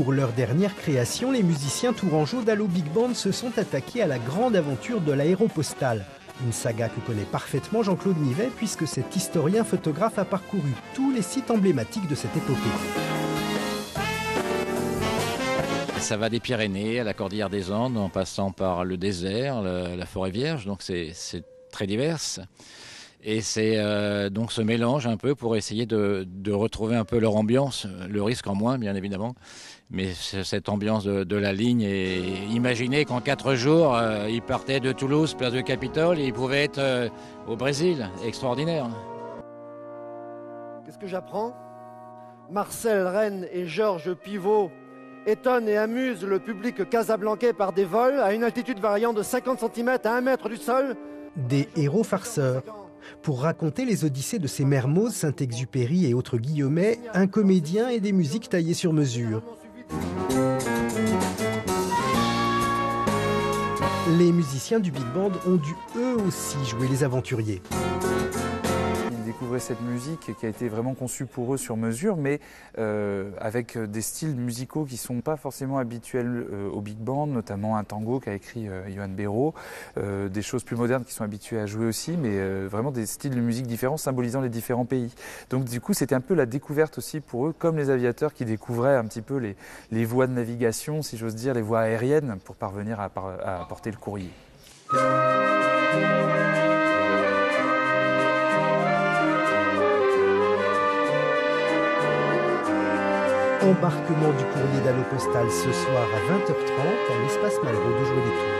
Pour leur dernière création, les musiciens tourangeaux d'Allo Big Band se sont attaqués à la grande aventure de l'aéropostale. Une saga que connaît parfaitement Jean-Claude Nivet puisque cet historien photographe a parcouru tous les sites emblématiques de cette épopée. Ça va des Pyrénées à la Cordillère des Andes en passant par le désert, la forêt vierge, donc c'est très divers. Et c'est donc ce mélange un peu pour essayer de retrouver un peu leur ambiance, le risque en moins bien évidemment, mais cette ambiance de la ligne. Et imaginez qu'en 4 jours, ils partaient de Toulouse, place du Capitole, et ils pouvaient être au Brésil, extraordinaire. Qu'est-ce que j'apprends? Marcel Rennes et Georges Pivot étonnent et amusent le public casablancais par des vols à une altitude variant de 50 cm à 1 mètre du sol. Des héros farceurs. Pour raconter les odyssées de ces Mermoz, Saint-Exupéry et autres Guillemet, un comédien et des musiques taillées sur mesure. Les musiciens du Big Band ont dû eux aussi jouer les aventuriers. Ils découvraient cette musique qui a été vraiment conçue pour eux sur mesure, mais avec des styles musicaux qui ne sont pas forcément habituels au Big Band, notamment un tango qu'a écrit Johan Béraud, des choses plus modernes qui sont habitués à jouer aussi, mais vraiment des styles de musique différents symbolisant les différents pays. Donc du coup, c'était un peu la découverte aussi pour eux, comme les aviateurs qui découvraient un petit peu les voies de navigation, si j'ose dire, les voies aériennes pour parvenir à porter le courrier. Embarquement du courrier d'Allo Postal ce soir à 20h30 à l'espace Malraux de Jouer-les-Tours.